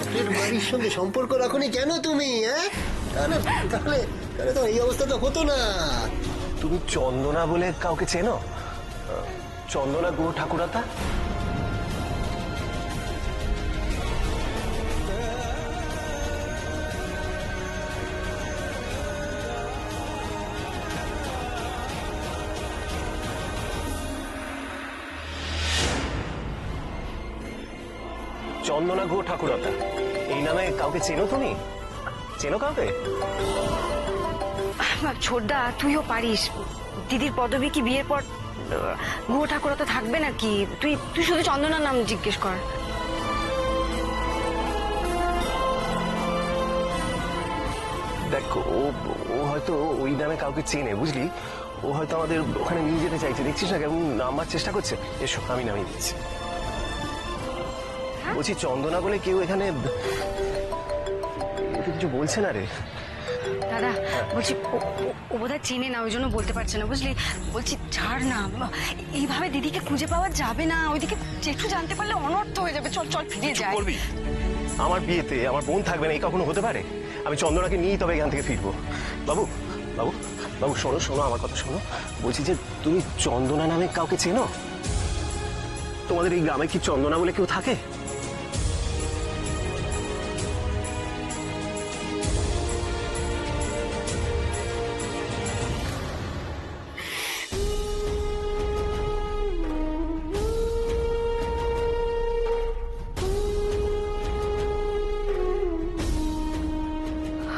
বাপের বাড়ির সঙ্গে সম্পর্ক রাখোনি কেন তুমি? হ্যাঁ, তাহলে তাহলে তাহলে তো এই অবস্থা তো হতো না। তুমি চন্দনা বলে কাউকে চেনো? চন্দনা গুহ ঠাকুরাতা? চন্দনা গুহ ঠাকুরতা এই নামে কাউকে চেনো তুমি? চেনো কাউকে? ছোটদা, তুইও পারিস। দিদির পদবী কি বিয়ের পর গুহ ঠাকুরতা থাকবে নাকি? তুই তুই শুধু চন্দনার নাম জিজ্ঞেস কর। দেখ, ও ও হয়তো ওই নামে কাউকে চেনে, বুঝলি? ও হয়তো আমাদের ওখানে নিয়ে যেতে চাইছে। দেখছিস না কেমন নামার চেষ্টা করছে? এসো, আমি নামিয়ে দিচ্ছি। বলছি, চন্দনা বলে কেউ এখানে কিছু বলছে না রে? দাদা, বলছি ও বোধহয় চিনে না, ওই জন্য বলতে পারছে না, বুঝলি? বলছি ছাড় না, এইভাবে দিদিকে খুঁজে পাওয়া যাবে না। ওইদিকে জেঠু জানতে পারলে অনর্থ হয়ে যাবে। চল চল, ফিরে যাই। করবি? আমার বিয়েতে আমার বোন থাকবে না, এই কখনো হতে পারে? আমি চন্দনাকে নিয়েই তবে এখান থেকে ফিরবো। বাবু, বাবু, বাবু, শোনো শোনো, আমার কথা শোনো। বলছি যে, তুমি চন্দনা নামে কাউকে চেনো? তোমাদের এই গ্রামে কি চন্দনা বলে কেউ থাকে?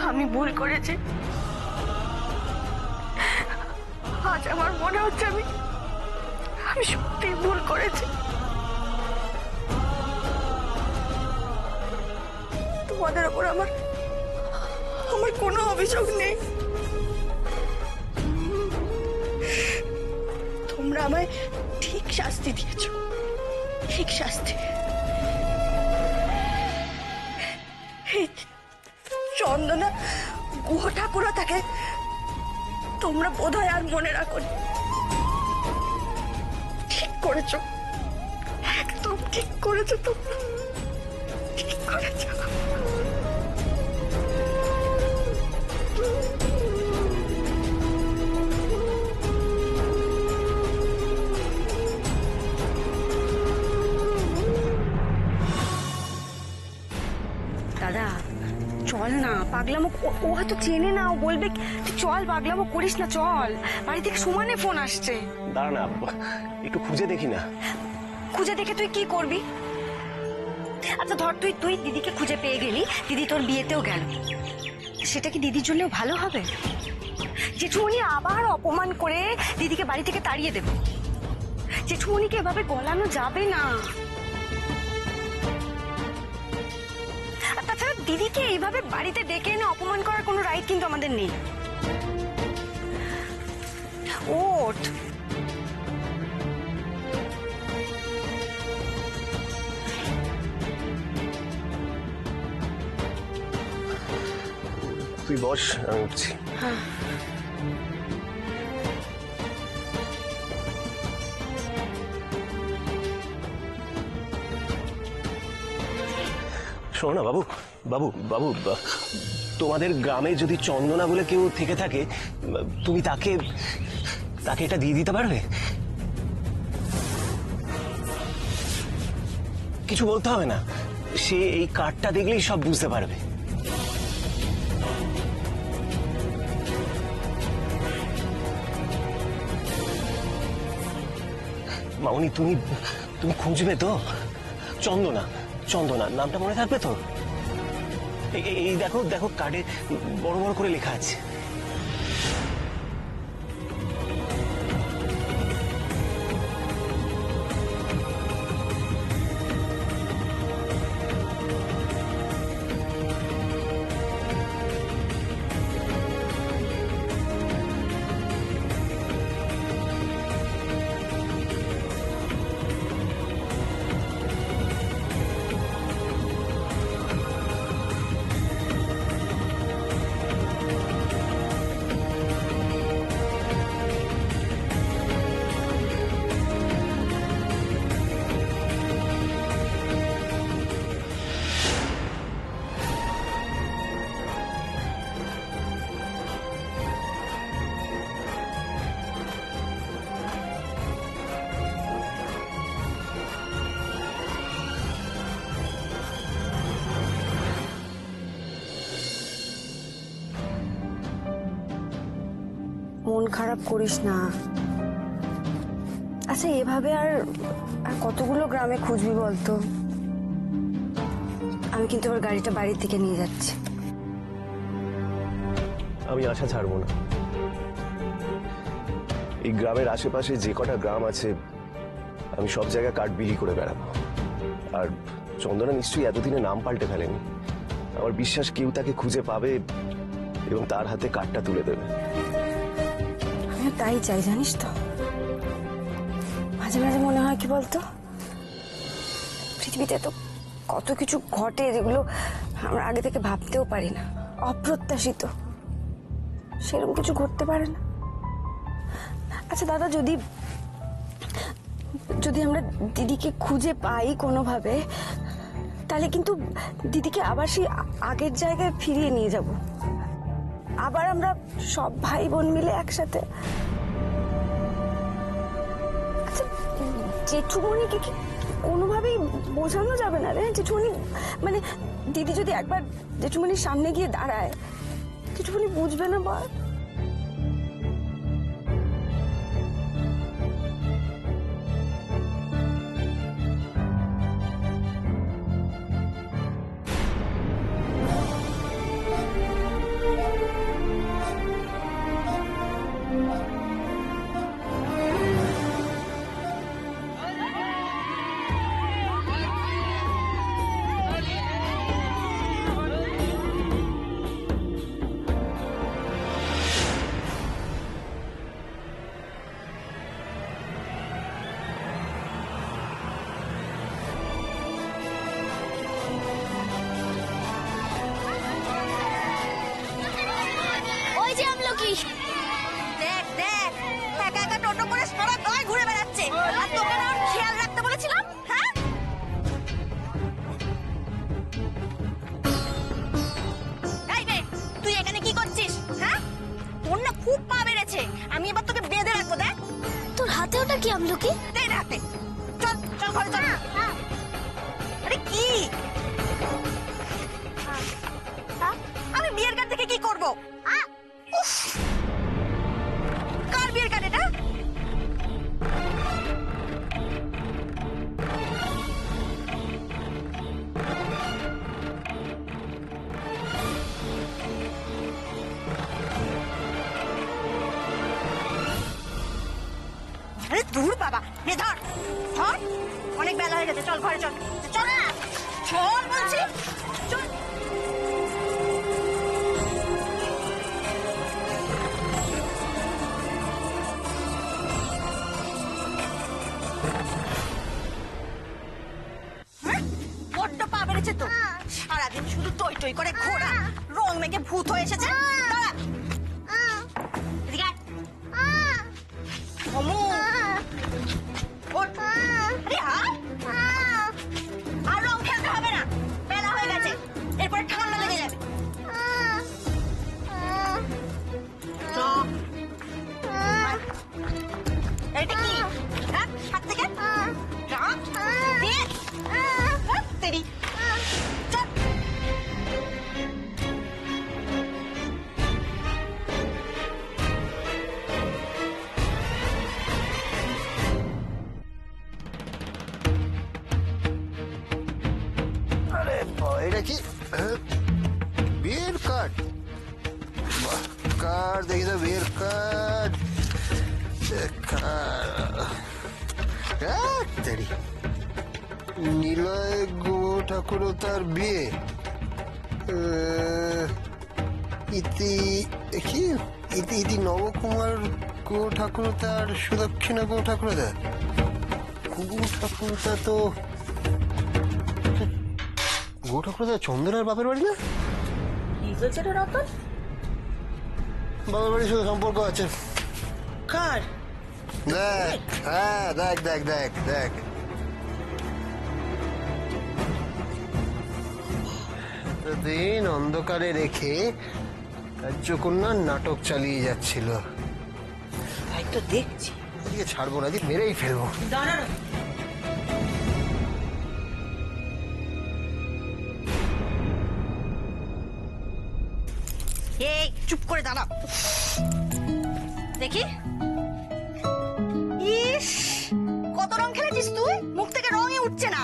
আমি ভুল করেছি। আজ আমার মনে হচ্ছে আমি আমি সত্যি ভুল করেছি। তোমাদের ওপর আমার আমার কোনো অভিযোগ নেই। তোমরা আমায় ঠিক শাস্তি দিয়েছ, ঠিক শাস্তি। চন্দনা গুহ ঠাকুরতাকে তোমরা বোধহয় আর মনে রাখো। ঠিক করেছো, একদম ঠিক করেছো, তোমরা ঠিক করেছো। দাদা, চল না, পাগলামো ও হয়তো চেনে না, ও বলবে তুই চল, পাগলামো করিস না, চল। বাড়ি থেকে সুমানে ফোন আসছে। দাঁড়া না, একটু খুঁজে দেখি না। খুঁজে দেখে তুই কি করবি? আচ্ছা ধর, তুই তুই দিদিকে খুঁজে পেয়ে গেলি, দিদি তোর বিয়েতেও গেল, সেটা কি দিদির জন্যও ভালো হবে? জেঠুমনি আবার অপমান করে দিদিকে বাড়ি থেকে তাড়িয়ে দেবে। জেঠুমনিকে এভাবে গলানো যাবে না। তাছাড়া দিদিকে এইভাবে বাড়িতে ডেকে এনে অপমান করার কোনো রাইট কিন্তু আমাদের নেই। ওঠ। তুই বস, আমি উঠছি। শোনো না বাবু, বাবু, বাবু, তোমাদের গ্রামে যদি চন্দনা বলে কেউ থেকে থাকে, তুমি তাকে তাকে এটা দিয়ে দিতে পারবে? কিছু বলতে হবে না, সে এই কার্ডটা দেখলেই সব বুঝতে পারবে। মামনি, তুমি তুমি খুঁজবে তো? চন্দনা, চন্দনা নামটা মনে থাকবে তো? এই দেখো, দেখো কার্ডে বড় বড় করে লেখা আছে। মন খারাপ করিস না। আচ্ছা এভাবে আর কতগুলো গ্রামে খুঁজবি বলতো? আমি কিন্তু ওর গাড়িটা বাড়ির থেকে নিয়ে যাচ্ছি। আমি আশা ছাড়বো না। এই গ্রামের আশেপাশে যে কটা গ্রাম আছে আমি সব জায়গায় কার্ড বিলি করে বেড়াবো। আর চন্দনা নিশ্চয়ই এতদিনে নাম পাল্টে ফেলেনি। আমার বিশ্বাস কেউ তাকে খুঁজে পাবে এবং তার হাতে কার্ডটা তুলে দেবে। আমি তাই চাই, জানিস তো। মাঝে মাঝে মনে হয় কি বলতো, পৃথিবীতে তো কত কিছু ঘটে যেগুলো আমরা আগে থেকে ভাবতেও পারি না, অপ্রত্যাশিত। সেরকম কিছু ঘটতে পারে না? আচ্ছা দাদা, যদি যদি আমরা দিদিকে খুঁজে পাই কোনোভাবে, তাহলে কিন্তু দিদিকে আবার সেই আগের জায়গায় ফিরিয়ে নিয়ে যাব। আবার আমরা সব ভাই বোন মিলে একসাথে। আচ্ছা জেঠুমণিকে কি কোনোভাবেই বোঝানো যাবে না রে? জেঠুমণি মানে দিদি যদি একবার জেঠুমণির সামনে গিয়ে দাঁড়ায়, জেঠুমণি বুঝবে না বল? ওই যে আমলকি, দেখ দেখ, একা একা টোটো করে সারা গায়ে ঘুরে বেড়াচ্ছে। আর তোকে না ওর খেয়াল রাখতে বলেছিলাম, হ্যাঁ? এই মেয়ে, তুই এখানে কি করছিস, হ্যাঁ? তোর না খুব পা বেড়েছে। আমি এবার তোকে বেঁধে রাখবো, দেখ। তোর হাতে ওটা কি আমলকি? দে না হাতে। চল চল ঘরে চল। আরে কি? আমি বিয়ের কার্ড থেকে কি করবো? উফ! কার বিয়ের কার্ড এটা? আরে দূর বাবা, নে ধর ধর। অনেক বেলা হয়ে গেছে, চল ঘরে চল। চল না, চল বলছি, চল। বড্ড পা বেড়েছে তো। সারাদিন শুধু টই টই করে ঘোরা, রং মেখে ভূত হয়ে এসেছে। দাঁড়া। এদিকে আয়। অমু। ওঠ। আরে আয়। আর রং খেলতে হবে না, বেলা হয়ে গেছে। এরপরে ঠান্ডা লেগে যাবে। চ। আয়। এটা কি? রাখ হাত থেকে। রাখ। দে। রাখ তেরি। চল। আরে এটা কি বিয়ের কার্ড? কার্ড দেখি তো, বিয়ের কার্ড। নিলয় গুহ ঠাকুর তার বিয়ে। ইতি কি? ইতি ইতি নবকুমার গুহ ঠাকুর তার সুদক্ষিণা গুহ ঠাকুর তার গুহ ঠাকুর তা তো গুহ ঠাকুর তার চন্দনার বাপের বাড়ি না? কি হয়েছে রে রতন? বাবার বাড়ির সাথে সম্পর্ক আছে। কার? দেখ, হ্যাঁ দেখ দেখ দেখ দেখ। এতদিন অন্ধকারে রেখে রাজ্যকন্যার নাটক চালিয়ে যাচ্ছিল। তাই তো দেখছি। এদিকে ছাড়বো না, এদিকে মেরেই ফেলবো। দাঁড়া। এই চুপ করে দাঁড়া। দেখি। ইস, কত রং খেলেছিস তুই, মুখ থেকে রঙই উঠছে না।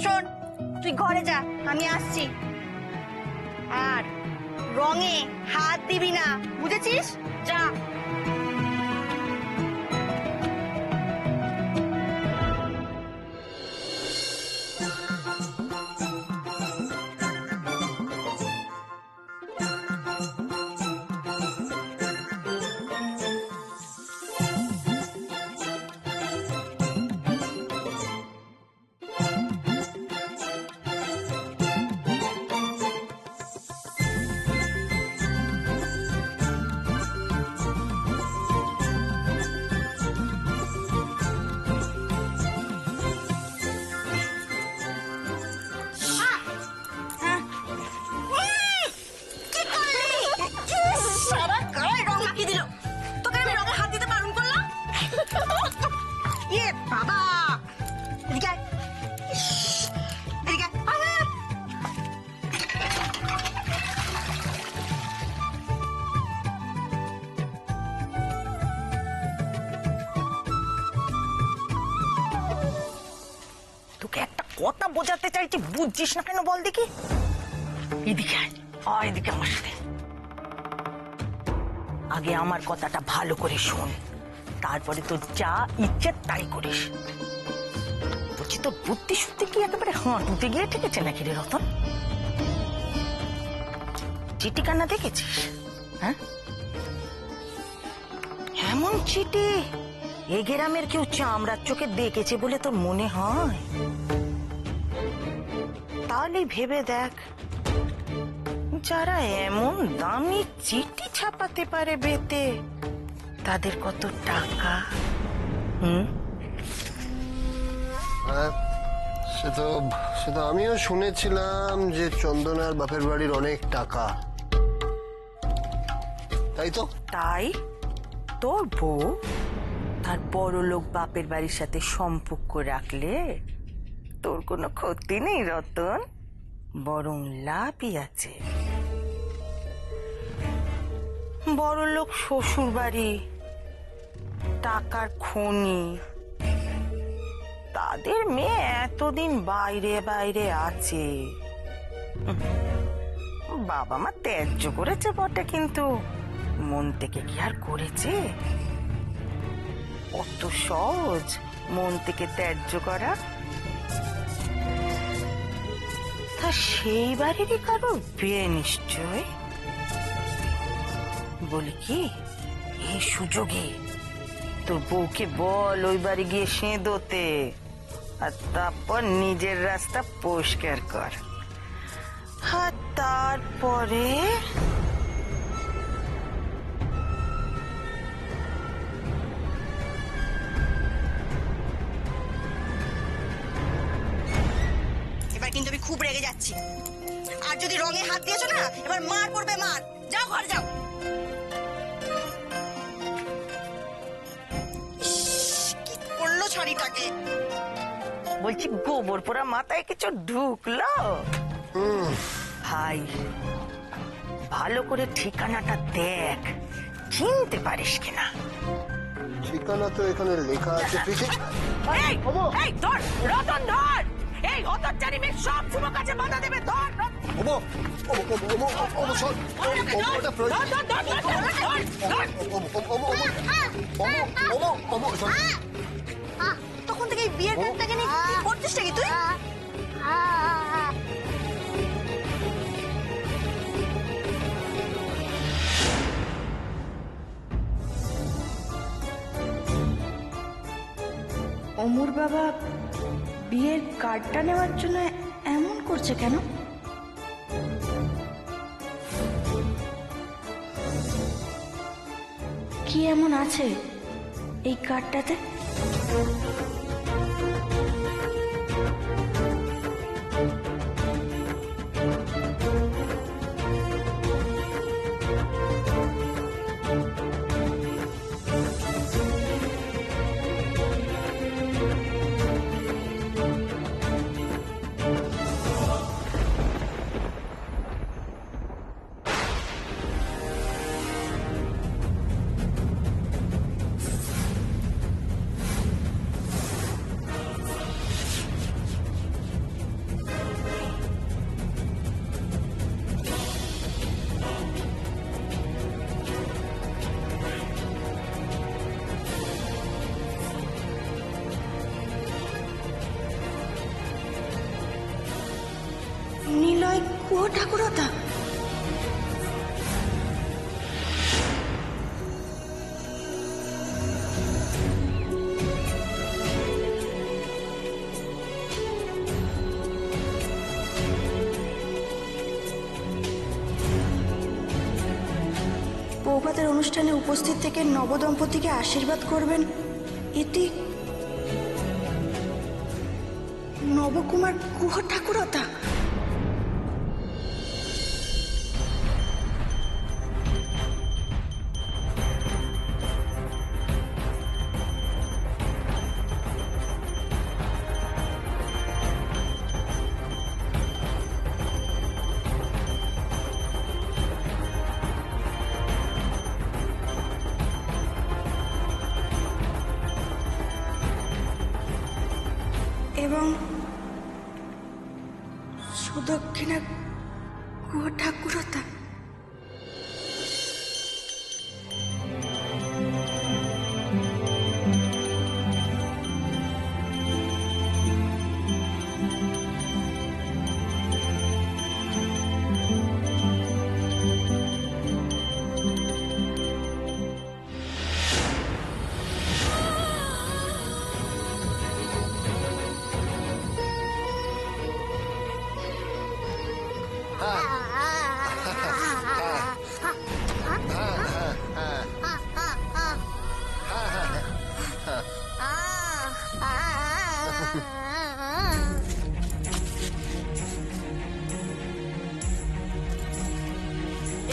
শোন, তুই ঘরে যা, আমি আসছি। আর রঙে হাত দিবি না, বুঝেছিস? যা। সারা গায়ে রং মাখিয়ে দিল। তোকে আমি রঙে হাত দিতে বারণ করলাম। ইয়ে বাবা, এদিকে আয়। ইস, এদিকে আয়। বাবা। তোকে একটা কথা বোঝাতে চাইছি, বুঝছিস না কেন বল দেখি? এদিকে আয়, আয় এদিকে আমার সাথে। আগে আমার কথাটা ভালো করে শোন, তারপরে তোর যা ইচ্ছে তাই করিস। বলছি, তোর বুদ্ধি শুদ্ধি কি একেবারে হাঁটুতে গিয়ে ঠেকেছে নাকি রে রতন? চিঠি কান্না দেখেছিস? হ্যাঁ, এমন চিঠি এ গ্রামের কেউ চামড়ার চোখে দেখেছে বলে তোর মনে হয়? তাহলে ভেবে দেখ, যারা এমন দামি চিঠি ছাপাতে পারে বেতে, তাদের কত টাকা। হ্যাঁ, সে তো আমিও শুনেছিলাম যে চন্দনার বাপের বাড়ির অনেক টাকা, তাই তো? তাই তোর বউ তার বড় লোক বাপের বাড়ির সাথে সম্পর্ক রাখলে তোর কোনো ক্ষতি নেই রতন, বরং লাভই আছে। বড় লোক শ্বশুর বাড়ি, টাকার খনি, তাদের মেয়ে এতদিন বাইরে বাইরে আছে। বাবা মা ত্যায্য করেছে বটে, কিন্তু মন থেকে কি আর করেছে? অত সহজ মন থেকে ত্যায্য করা? তা সেই বাড়িরই কারো বিয়ে নিশ্চয়। বলি কি, এই সুযোগে তোর বউকে বল ওই বাড়ি গিয়ে সেঁদোতে, আর তারপর নিজের রাস্তা পরিষ্কার কর। আর তারপরে এবার কিন্তু আমি খুব রেগে যাচ্ছি। আর যদি রঙে হাত দিয়েছো না, এবার মার পড়বে, মার। যাও ঘরে যাও। কি করলো শাড়িটাকে? বলছি, গোবর পোড়া মাথায় কিছু ঢুকলো? ভাই, ভালো করে ঠিকানাটা দেখ, চিনতে পারিস কিনা। ঠিকানা তো এখানে লেখা আছে পিছে। এই, এই ধর রতন, ধর। এই হতচ্চারি মেয়ে সব শুভ কাজে বাধা দেবে, ধর। ওমো ওমো ওমো ওমো সর, ওমো ওটা প্রয়োজন। ওমো ওমো ওমো সর। তখন থেকে এই বিয়ের ব্যাগটাকে নিয়ে কি করছিস নাকি তুই? অমুর বাবা বিয়ের কার্ডটা নেওয়ার জন্য এমন করছে কেন? কি এমন আছে এই কার্ডটাতে? কুয়ো ঠাকুরতা। বৌভাতের অনুষ্ঠানে উপস্থিত থেকে নবদম্পতিকে আশীর্বাদ করবেন এটি নবকুমার গুহ ঠাকুরতা। এবং সুদক্ষিণা গুহ ঠাকুরতা।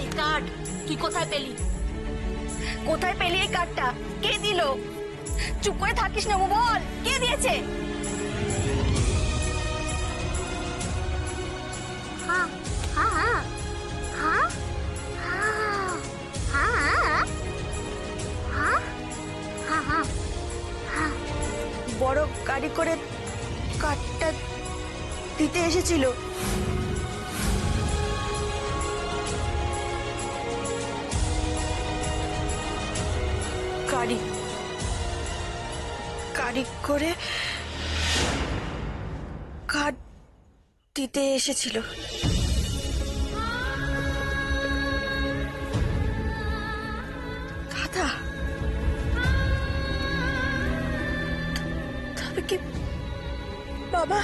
এই কার্ড তুই কোথায় পেলি? কোথায় পেলি এই কার্ডটা? কে দিল? চুপ করে থাকিস না, বল কে দিয়েছে? বড় গাড়ি করে কার্ডটা দিতে এসেছিল। গাড়ি গাড়ি করে কার্ড দিতে এসেছিল। দাদা, তবে কি বাবা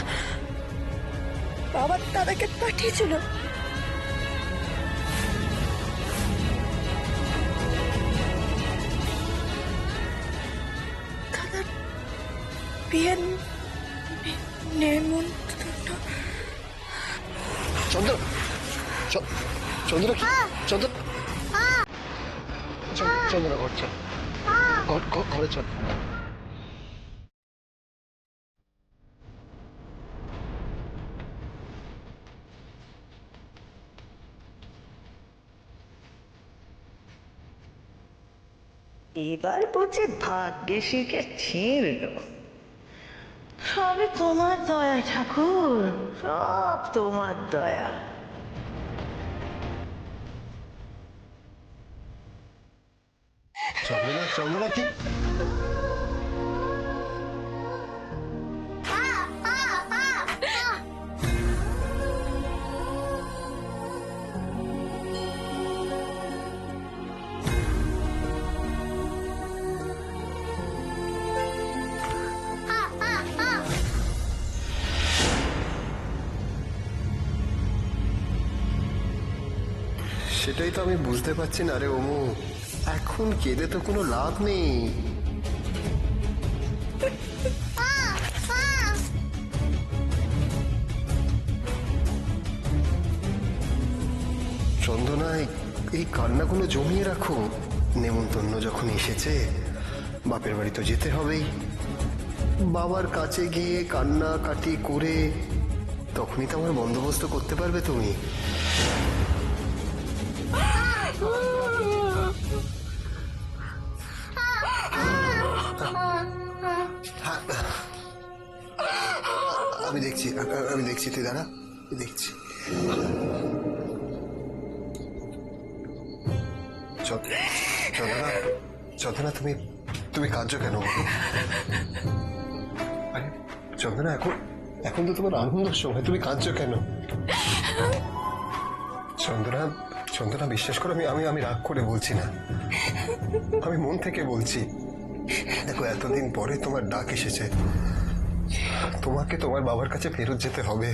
বাবা দাদাকে পাঠিয়েছিল? দাদার বিয়ের নেমন্তন্ন। চন্দ্র চন্দ্র কি চন্দ্র চন্দ্র ঘর চল, ঘরে চল। এবার বুঝি ভাগ্যে শিখে ছিঁড়ল। সবই তোমার দয়া ঠাকুর, সব তোমার দয়া। চন্দ্রা কি সেটাই তো আমি বুঝতে পারছি না রে ওমু। এখন কেঁদে তো কোনো লাভ নেই। চন্দনা, এই কান্নাগুলো জমিয়ে রাখো। নেমন্তন্ন যখন এসেছে, বাপের বাড়ি তো যেতে হবেই। বাবার কাছে গিয়ে কান্নাকাটি করে তখনই তো আমার বন্দোবস্ত করতে পারবে তুমি। আমি দেখছি তুই দাঁড়া, দেখছি। চন্দনা, তুমি কাঁদছো কেন? আরে চন্দনা, এখন তো তোমার আনন্দের সময়, তুমি কাঁদছো কেন? চন্দনা, চন্দনা বিশ্বাস করো, আমি রাগ করে বলছি না, আমি মন থেকে বলছি। দেখো, এতদিন পরে তোমার ডাক এসেছে, তোমাকে তোমার বাবার কাছে ফেরত যেতে হবে।